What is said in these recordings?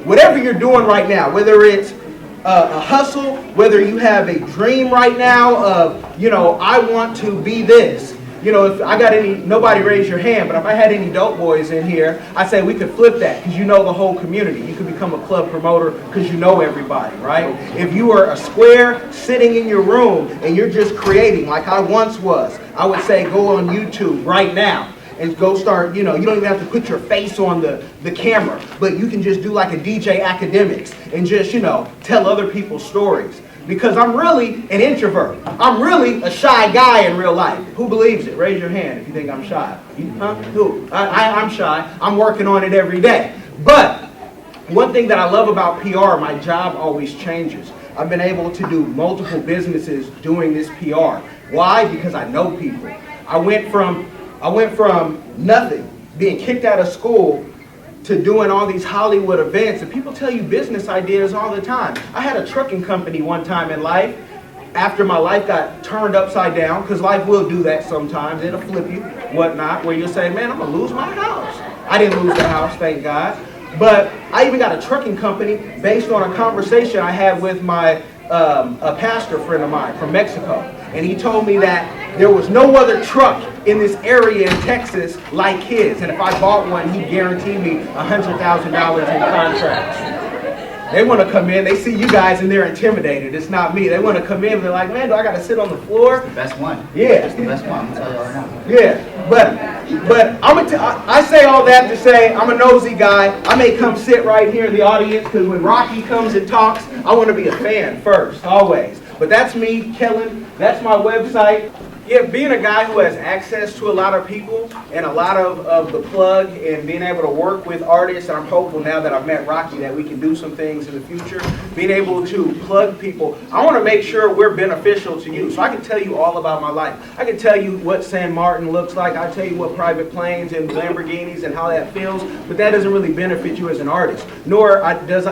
whatever you're doing right now, whether it's a hustle, whether you have a dream right now of, I want to be this. If I got nobody raise your hand, but if I had any dope boys in here, I say we could flip that because you know the whole community. You could become a club promoter because you know everybody, right? If you were a square sitting in your room and you're just creating like I once was, I would say go on YouTube right now and go start, you don't even have to put your face on the camera, but you can just do like a DJ Academics and just, tell other people's stories. Because I'm really an introvert. I'm really a shy guy in real life. Who believes it? Raise your hand if you think I'm shy. Who? I'm shy. I'm working on it every day. But one thing that I love about PR, my job always changes. I've been able to do multiple businesses doing this PR. Why? Because I know people. I went from nothing, being kicked out of school, to doing all these Hollywood events, and people tell you business ideas all the time. I had a trucking company one time in life, after my life got turned upside down, because life will do that sometimes, it'll flip you, whatnot, where you'll say, man, I'm gonna lose my house. I didn't lose the house, thank God, but I even got a trucking company based on a conversation I had with a pastor friend of mine from Mexico, and he told me that there was no other truck in this area in Texas like his. And if I bought one, he'd guarantee me $100,000 in contracts. They want to come in, they see you guys and they're intimidated. It's not me. They want to come in, they're like, man, do I got to sit on the floor? It's the best one. Yeah. It's the best one, I'm going to tell you right now. Yeah, but I say all that to say I'm a nosy guy. I may come sit right here in the audience because when Rocky comes and talks, I want to be a fan first, always. But that's me, Kellen. That's my website. Yeah, being a guy who has access to a lot of people and a lot of the plug and being able to work with artists, and I'm hopeful now that I've met Rocky that we can do some things in the future, being able to plug people. I want to make sure we're beneficial to you. So I can tell you all about my life. I can tell you what San Martin looks like. I tell you what private planes and Lamborghinis and how that feels, but that doesn't really benefit you as an artist. Nor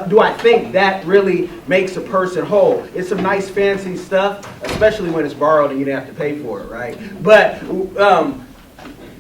do I think that really makes a person whole. It's some nice fancy stuff, especially when it's borrowed and you don't have to pay for it. Right? But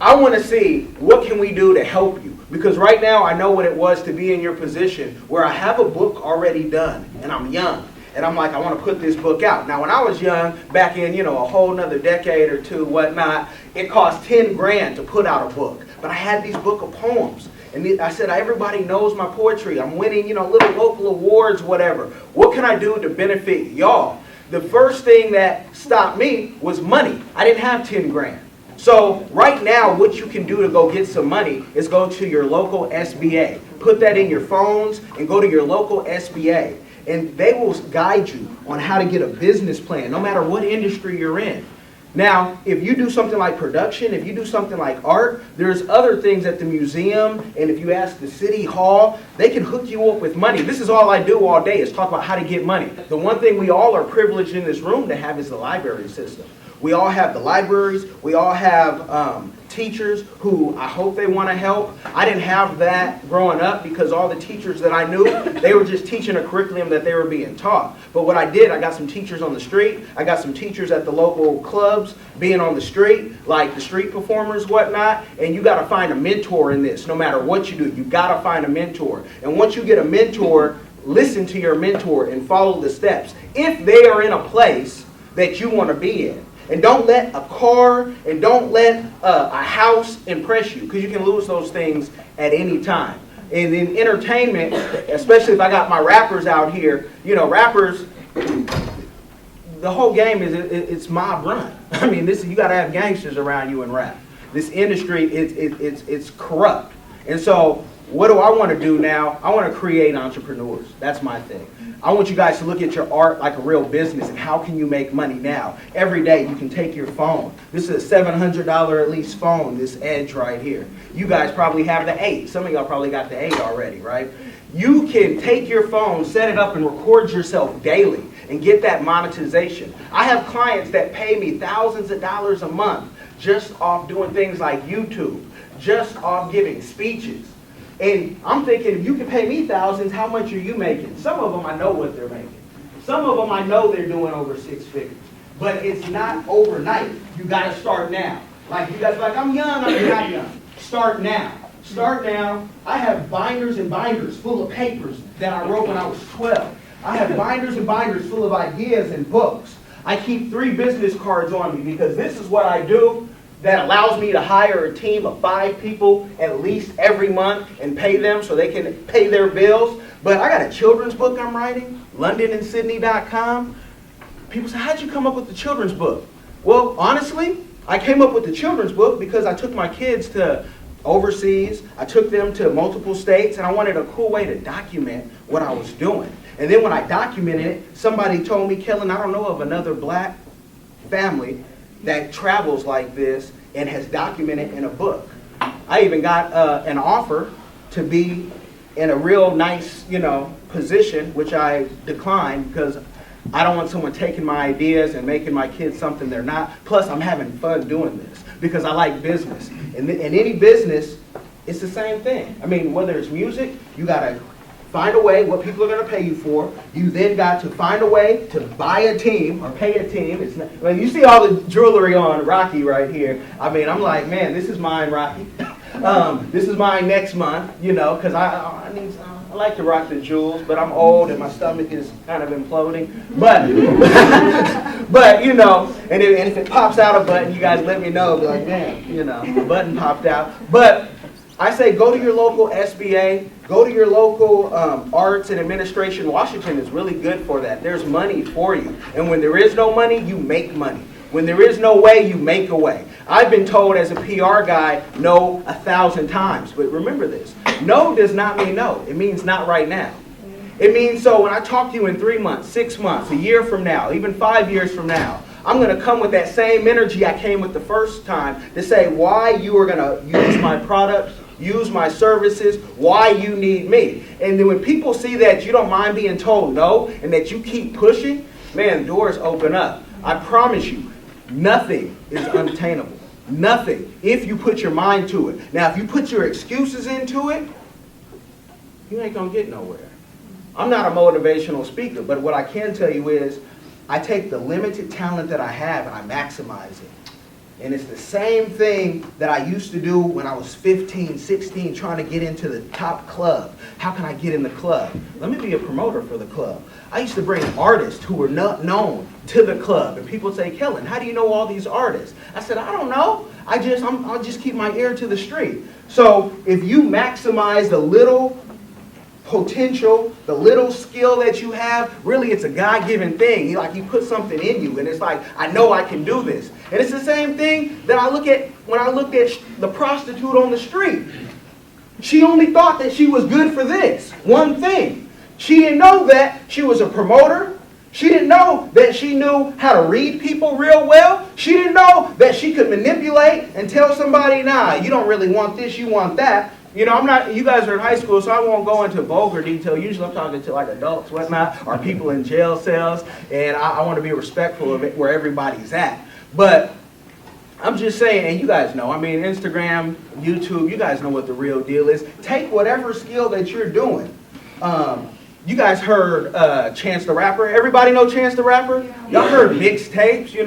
I want to see what can we do to help you, because right now I know what it was to be in your position where I have a book already done and I'm young and I'm like, I want to put this book out. Now when I was young, back in a whole nother decade or two, whatnot, it cost 10 grand to put out a book, but I had these book of poems. And I said, everybody knows my poetry. I'm winning, little local awards, whatever. What can I do to benefit y'all? The first thing that stopped me was money. I didn't have 10 grand. So right now, what you can do to go get some money is go to your local SBA. Put that in your phones and go to your local SBA. And they will guide you on how to get a business plan, no matter what industry you're in. Now, if you do something like production, if you do something like art, there's other things at the museum, and if you ask the city hall, they can hook you up with money. This is all I do all day is talk about how to get money. The one thing we all are privileged in this room to have is the library system. We all have the libraries. We all have teachers who I hope they want to help. I didn't have that growing up because all the teachers that I knew, they were just teaching a curriculum that they were being taught. But what I did, I got some teachers on the street. I got some teachers at the local clubs being on the street, like the street performers, whatnot. And you got to find a mentor in this. No matter what you do, you got to find a mentor. And once you get a mentor, listen to your mentor and follow the steps. If they are in a place that you want to be in. And don't let a car and don't let a house impress you, because you can lose those things at any time. And in entertainment, especially if I got my rappers out here, rappers, the whole game is it's mob run. I mean, you got to have gangsters around you in rap. This industry, it's corrupt. And so what do I want to do now? I want to create entrepreneurs. That's my thing. I want you guys to look at your art like a real business and how can you make money now. Every day you can take your phone. This is a $700 at least phone, this Edge right here. You guys probably have the 8. Some of y'all probably got the 8 already, right? You can take your phone, set it up and record yourself daily and get that monetization. I have clients that pay me thousands of dollars a month just off doing things like YouTube, just off giving speeches. And I'm thinking, if you can pay me thousands, how much are you making? Some of them I know what they're making. Some of them I know they're doing over 6 figures. But it's not overnight. You got to start now. Like you guys are like, I'm young, I'm not young. Start now. Start now. I have binders and binders full of papers that I wrote when I was 12. I have binders and binders full of ideas and books. I keep 3 business cards on me because this is what I do that allows me to hire a team of 5 people at least every month and pay them so they can pay their bills. But I got a children's book I'm writing, LondonandSydney.com. People say, how'd you come up with the children's book? Well, honestly, I came up with the children's book because I took my kids to overseas. I took them to multiple states, and I wanted a cool way to document what I was doing. And then when I documented it, somebody told me, Kellen, I don't know of another black family that travels like this and has documented in a book. I even got an offer to be in a real nice, position, which I declined because I don't want someone taking my ideas and making my kids something they're not. Plus, I'm having fun doing this because I like business. And in any business, it's the same thing. I mean, whether it's music, you got to find a way what people are going to pay you for. You then got to find a way to buy a team or pay a team. It's not, well, you see all the jewelry on Rocky right here. I mean, I'm like, man, this is mine, Rocky. This is mine next month, because I like to rock the jewels, but I'm old and my stomach is kind of imploding. But, and if it pops out a button, you guys let me know. Be like, damn, the button popped out. But I say go to your local SBA, go to your local arts and administration. Washington is really good for that. There's money for you. And when there is no money, you make money. When there is no way, you make a way. I've been told as a PR guy, no 1,000 times. But remember this, no does not mean no. It means not right now. It means so when I talk to you in 3 months, 6 months, a year from now, even 5 years from now, I'm going to come with that same energy I came with the first time to say why you are going to use my products, use my services, why you need me. And then when people see that you don't mind being told no and that you keep pushing, man, doors open up. I promise you, nothing is unattainable. Nothing, if you put your mind to it. Now, if you put your excuses into it, you ain't going to get nowhere. I'm not a motivational speaker, but what I can tell you is I take the limited talent that I have and I maximize it. And it's the same thing that I used to do when I was 15, 16, trying to get into the top club. How can I get in the club? Let me be a promoter for the club. I used to bring artists who were not known to the club. And people say, Kellen, how do you know all these artists? I said, I don't know. I'll just keep my ear to the street. So if you maximize the little potential, the little skill that you have, really it's a God-given thing. He put something in you, and it's like, I know I can do this. And it's the same thing that I look at when I looked at the prostitute on the street. She only thought that she was good for this one thing. She didn't know that she was a promoter. She didn't know that she knew how to read people real well. She didn't know that she could manipulate and tell somebody, nah, you don't really want this, you want that. You guys are in high school, so I won't go into vulgar detail. Usually I'm talking to like adults, whatnot, or people in jail cells, and I want to be respectful of it where everybody's at. But I'm just saying, and you guys know, Instagram, YouTube, you guys know what the real deal is. Take whatever skill that you're doing. You guys heard Chance the Rapper. Everybody know Chance the Rapper? Y'all heard mixtapes,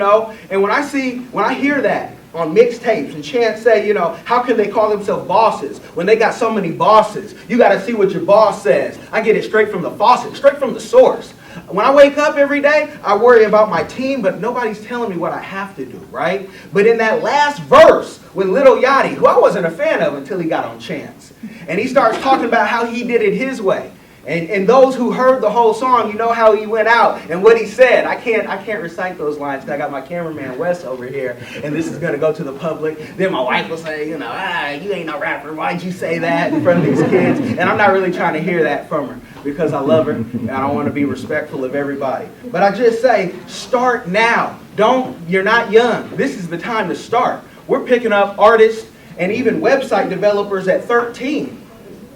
And when I hear that on mixtapes and Chance say, how can they call themselves bosses when they got so many bosses? You got to see what your boss says. I get it straight from the faucet, straight from the source. When I wake up every day, I worry about my team, but nobody's telling me what I have to do, right? But in that last verse with Lil Yachty, who I wasn't a fan of until he got on Chance, and he starts talking about how he did it his way. And those who heard the whole song, you know how he went out and what he said. I can't recite those lines because I got my cameraman Wes over here, and this is going to go to the public. Then my wife will say, you ain't no rapper. Why'd you say that in front of these kids? And I'm not really trying to hear that from her because I love her and I want to be respectful of everybody. But I just say, start now. You're not young. This is the time to start. We're picking up artists and even website developers at 13.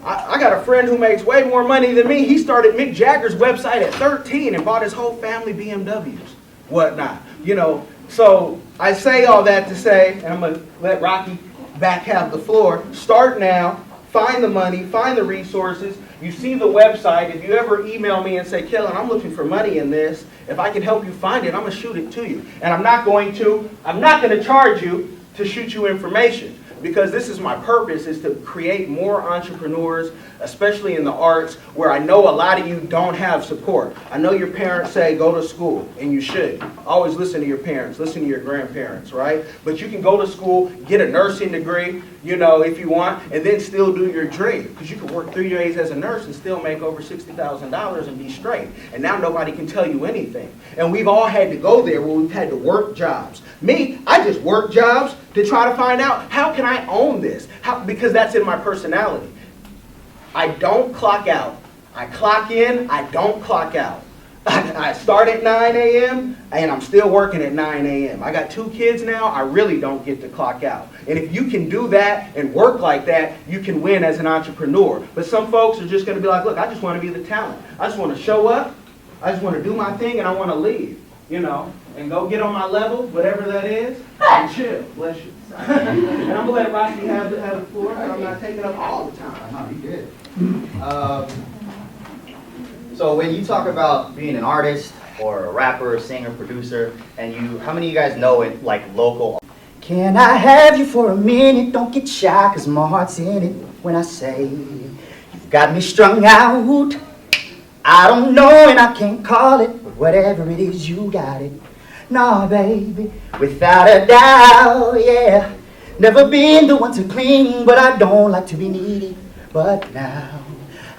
I got a friend who makes way more money than me. He started Mick Jagger's website at 13 and bought his whole family BMWs, whatnot. So I say all that to say, and I'm going to let Rocky back have the floor. Start now. Find the money. Find the resources. You see the website. If you ever email me and say, Kellen, I'm looking for money in this. If I can help you find it, I'm going to shoot it to you. And I'm not going to charge you to shoot you information. because this is my purpose, is to create more entrepreneurs, especially in the arts, where I know a lot of you don't have support. I know your parents say go to school, and you should. Always listen to your parents, listen to your grandparents, right? But you can go to school, get a nursing degree, you know, if you want, and then still do your dream. Because you can work 3 days as a nurse and still make over $60,000 and be straight. And now nobody can tell you anything. And we've all had to go there where we've had to work jobs. Me, I just work jobs to try to find out, how can I own this? Because that's in my personality. I don't clock out. I clock in, I don't clock out. I start at 9 a.m. and I'm still working at 9 a.m. I got 2 kids now, I really don't get to clock out. And if you can do that and work like that, you can win as an entrepreneur. But some folks are just going to be like, look, I just want to be the talent. I just want to show up, I just want to do my thing, and I want to leave, you know, and go get on my level, whatever that is, and chill. Bless you. And I'm going to let Rocky have the floor, but I'm not taking up all the time. No, you good. So when you talk about being an artist or a rapper, singer, producer, and how many of you guys know it, like local? Can I have you for a minute? Don't get shy, cause my heart's in it when I say you've got me strung out. I don't know and I can't call it, but whatever it is, you got it. Nah, baby, without a doubt, yeah. Never been the one to cling, but I don't like to be needy. But now,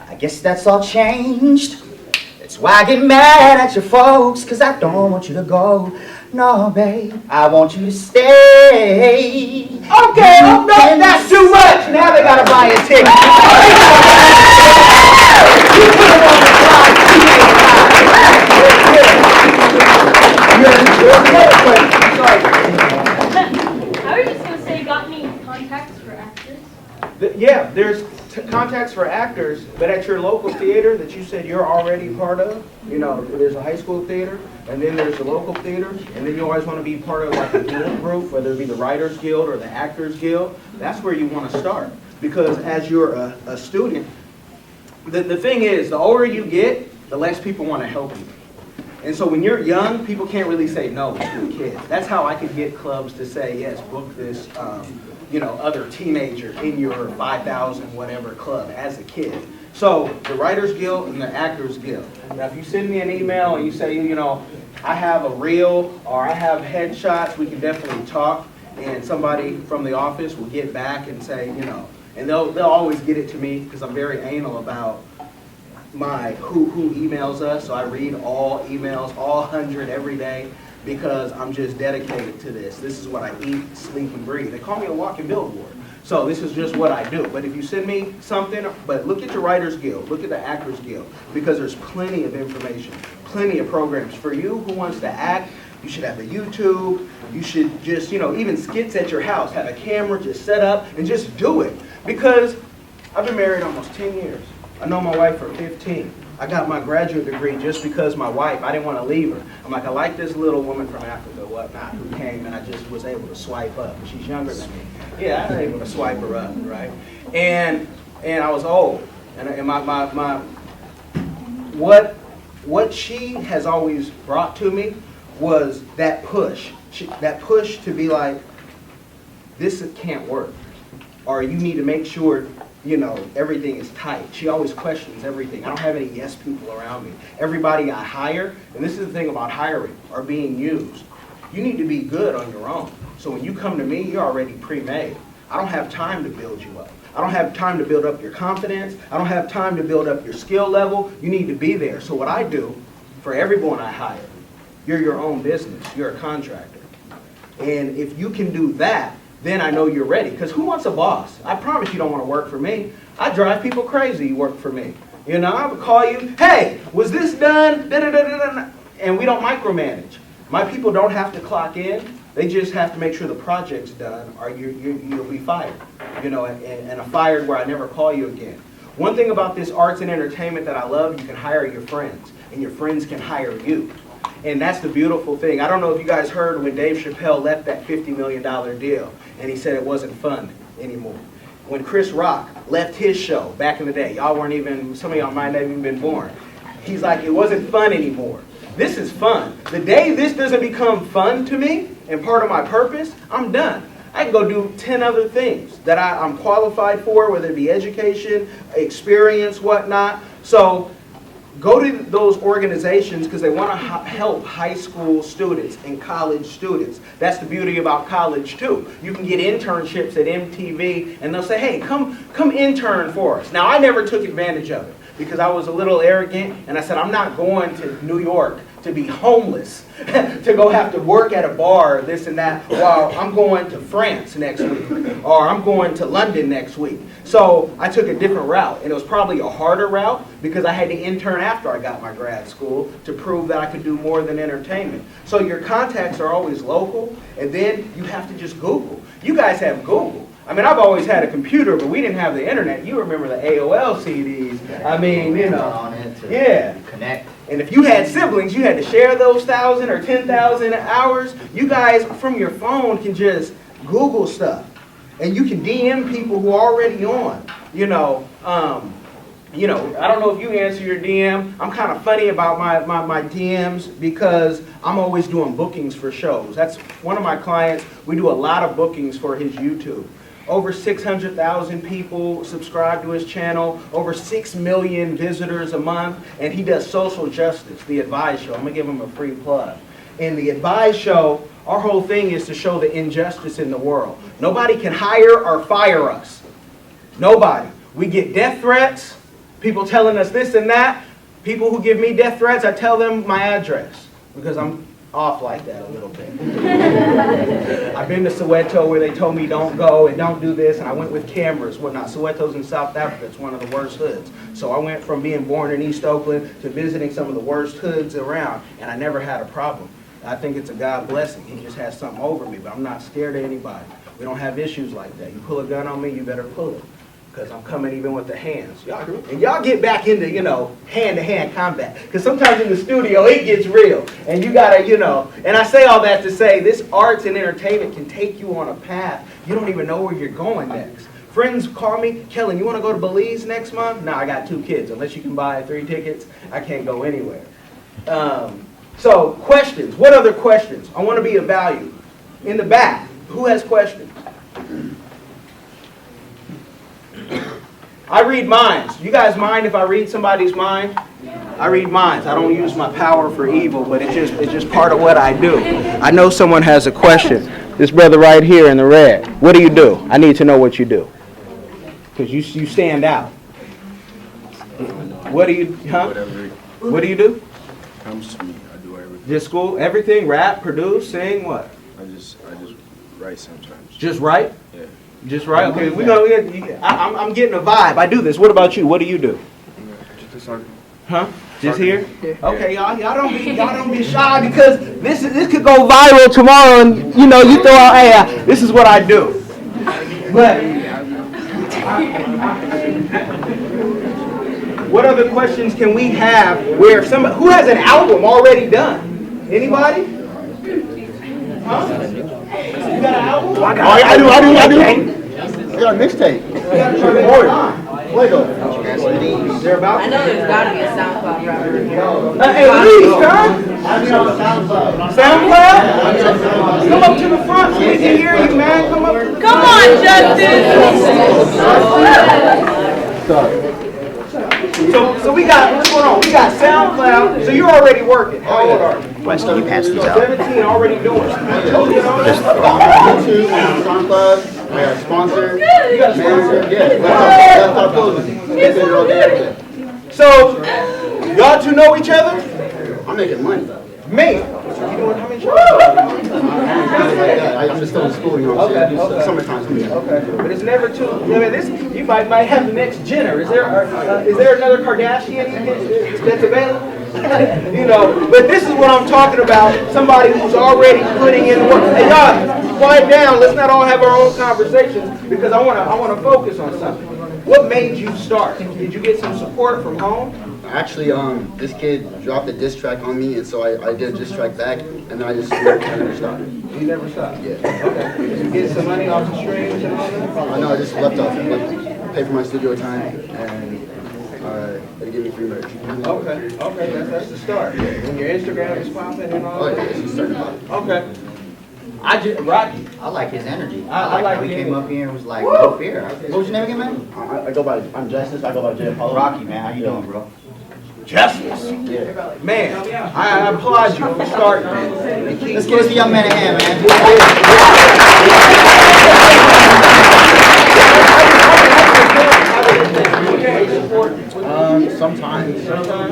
I guess that's all changed. That's why I get mad at your folks, cause I don't want you to go. No, babe, I want you to stay. Okay, oh no, that's too much. Now they gotta buy a ticket. You put them on the clock. I was just gonna say, got any contacts for actors? Yeah, there's contacts for actors, but at your local theater that you said you're already part of, you know, there's a high school theater, and then there's a local theater, and then you always want to be part of like a guild group, whether it be the Writers Guild or the Actors Guild. That's where you want to start, because as you're a student, the thing is, the older you get, the less people want to help you. And so when you're young, people can't really say no to a kid. That's how I could get clubs to say, yes, book this, you know, other teenager in your 5,000 whatever club as a kid. So the Writers Guild and the Actors Guild. Now if you send me an email and you say, you know, I have a reel or I have headshots, we can definitely talk, and somebody from the office will get back and say, you know, and they'll always get it to me because I'm very anal about my who emails us. So I read all emails, all 100 every day, because I'm just dedicated to this. This is what I eat, sleep, and breathe. They call me a walking billboard. So this is just what I do. But if you send me something, but look at your Writers Guild, look at the Actors Guild, because there's plenty of information, plenty of programs. For you who wants to act, you should have a YouTube. You should just, you know, even skits at your house, have a camera, just set up and just do it. Because I've been married almost 10 years. I know my wife for 15. I got my graduate degree just because my wife, I didn't want to leave her. I'm like, I like this little woman from Africa, whatnot, who came, and I just was able to swipe up. She's younger than me. Yeah, I was able to swipe her up, right? And I was old. And what she has always brought to me was that push. That push to be like, this can't work. Or you need to make sure, you know, everything is tight. She always questions everything. I don't have any yes people around me. Everybody I hire, and this is the thing about hiring or being used, you need to be good on your own. So when you come to me, you're already pre-made. I don't have time to build you up. I don't have time to build up your confidence. I don't have time to build up your skill level. You need to be there. So what I do for everyone I hire, you're your own business. You're a contractor. And if you can do that, then I know you're ready. Because who wants a boss? I promise you don't want to work for me. I drive people crazy you work for me. You know, I would call you, hey, was this done? Da-da-da-da-da. And we don't micromanage. My people don't have to clock in. They just have to make sure the project's done, or you'll be fired. You know, and I'm fired where I never call you again. One thing about this arts and entertainment that I love, you can hire your friends, and your friends can hire you. And that's the beautiful thing. I don't know if you guys heard when Dave Chappelle left that $50 million deal, and he said it wasn't fun anymore. When Chris Rock left his show back in the day, y'all weren't even, some of y'all might not have even been born. He's like, it wasn't fun anymore. This is fun. The day this doesn't become fun to me and part of my purpose, I'm done. I can go do 10 other things that I'm qualified for, whether it be education, experience, whatnot. So go to those organizations because they want to help high school students and college students. That's the beauty about college too. You can get internships at MTV and they'll say, hey, come intern for us. Now I never took advantage of it because I was a little arrogant and I said, I'm not going to New York to be homeless, to go have to work at a bar, this and that, while I'm going to France next week, or I'm going to London next week. So I took a different route, and it was probably a harder route because I had to intern after I got my grad school to prove that I could do more than entertainment. So your contacts are always local, and then you have to just Google. You guys have Google. I mean, I've always had a computer, but we didn't have the internet. You remember the AOL CDs. I mean, you know, yeah. Connect. And if you had siblings, you had to share those 1,000 or 10,000 hours. You guys, from your phone, can just Google stuff. And you can DM people who are already on. I don't know if you answer your DM. I'm kind of funny about my DMs because I'm always doing bookings for shows. That's one of my clients. We do a lot of bookings for his YouTube. Over 600,000 people subscribe to his channel, over 6 million visitors a month, and he does social justice, The Advice Show. I'm going to give him a free plug. In The Advice Show, our whole thing is to show the injustice in the world. Nobody can hire or fire us. Nobody. We get death threats, people telling us this and that. People who give me death threats, I tell them my address because I'm off like that a little bit. I've been to Soweto where they told me don't go and don't do this, and I went with cameras, whatnot. Soweto's in South Africa. It's one of the worst hoods. So I went from being born in East Oakland to visiting some of the worst hoods around, and I never had a problem. I think it's a God blessing. He just has something over me, but I'm not scared of anybody. We don't have issues like that. You pull a gun on me, you better pull it. Because I'm coming even with the hands. And y'all get back into, hand-to-hand combat. Because sometimes in the studio, it gets real. And you got to, and I say all that to say, this arts and entertainment can take you on a path. You don't even know where you're going next. Friends call me, Kellen, you want to go to Belize next month? No, I got 2 kids. Unless you can buy 3 tickets, I can't go anywhere. So, questions. What other questions? I want to be of value. In the back, who has questions? I read minds. You guys mind if I read somebody's mind? I read minds. I don't use my power for evil, but it's just part of what I do. I know someone has a question. This brother right here in the red. What do you do? I need to know what you do. Because you stand out. What do you, What do you do? Comes to me, I do everything. Just school, everything, rap, produce, sing, what? I just write sometimes. Just write? Yeah. Just write? Okay, I'm getting a vibe. I do this. What about you? What do you do? Just a soccer. Huh? Just here? Yeah. Okay, y'all don't be shy because this could go viral tomorrow, and you throw out, hey, this is what I do. But what other questions can we have where somebody who has an album already done? Anybody? Huh? You got an album? I do. I got a mixtape. I know there's got to be a SoundCloud rapper. Hey, please, Kurt. SoundCloud? Come up to the front so we can hear you, man. Come up. Come on, Justin! So we got, what's going on? We got SoundCloud. So you're already working. How old are you? Why don't you pass these out? 17, already doing it. YouTube, SoundCloud, I got a sponsor, manager, laptop closing. So, y'all two know each other? I'm making money. Me. So you doing how many shows? I'm just still in school, you know what I'm saying? Summertime. Okay, but it's never too. I mean, you might have the next Jenner. Is there another Kardashian that's available? But this is what I'm talking about. Somebody who's already putting in work. Hey, y'all, quiet down. Let's not all have our own conversations because I want to focus on something. What made you start? Did you get some support from home? Actually, this kid dropped a diss track on me, and so I did a diss track back, and then I just never stopped. You never stopped? Yeah. Okay. Did you get some money off the streams and all that? I know, I just left off, pay for my studio time, and they gave me free merch. Okay, that's the start. When your Instagram is popping and all Oh that? yeah, it's starting to pop. Okay. Rocky. I like his energy. I like how he the came energy. up here and was like, no fear. What was your name again, man? I go by, I'm Justice, I go by J. Apollo. Rocky, man. How you doing, bro? Justice. Yeah. Man, I applaud you for starting. Let's give this young man a hand, man. Sometimes.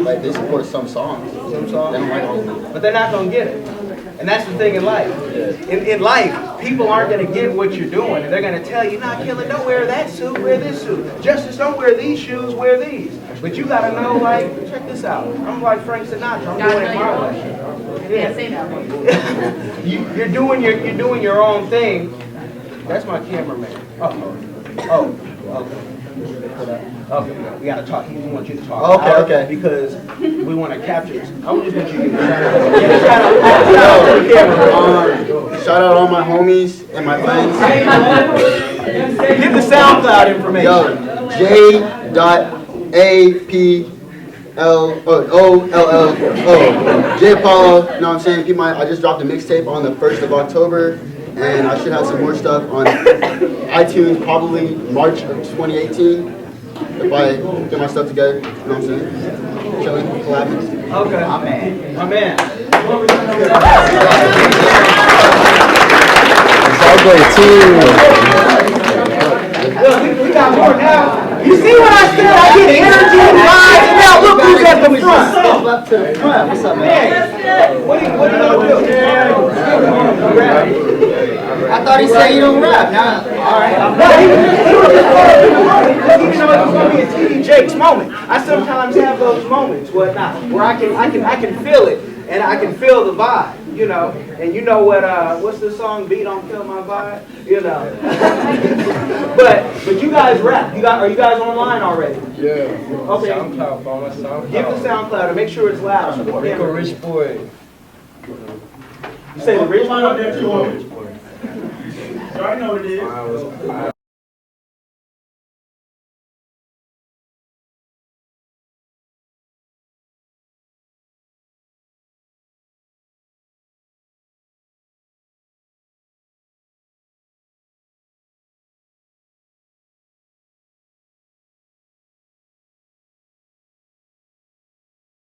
Like, they support some songs. They don't like all of them. But they're not gonna get it. And that's the thing in life. In life, people aren't gonna get what you're doing, and they're gonna tell you, "Nah, Kellen, don't wear that suit, wear this suit. Justice, don't wear these shoes, wear these." But you gotta know, like, check this out. I'm like Frank Sinatra. I'm doing it my way. Yeah, say that one. You're doing your own thing. That's my cameraman. Oh. Okay, we gotta talk. He wants you to talk. Okay, okay. Because we want to capture this. I just want you to give a shout out. Shout out all my homies and my friends. Give the SoundCloud information. Yo, J.APLOLLO. J Apollo, you know what I'm saying? I just dropped a mixtape on the 1st of October, and I should have some more stuff on iTunes probably March of 2018. If I get my stuff together, you know what I'm saying? Chilling, collabing. Okay. My man. Look, we got more now. You see what I said? I get energy and vibes, and now look who's at the front. Up to the front. What's up, man? Man, what are you gonna do? I thought he said you don't rap. Now, all right. Even though it's gonna be a TD Jakes moment, I sometimes have those moments, whatnot, where I can feel it, and I can feel the vibe, you know. And you know what's the song? Beat Don't Kill My Vibe, you know. but you guys rap. Are you guys online already? Yeah. Okay. SoundCloud, follow my SoundCloud. Give the SoundCloud and make sure it's loud. Rico Rich Boy. You say the rich one? I know what it is. I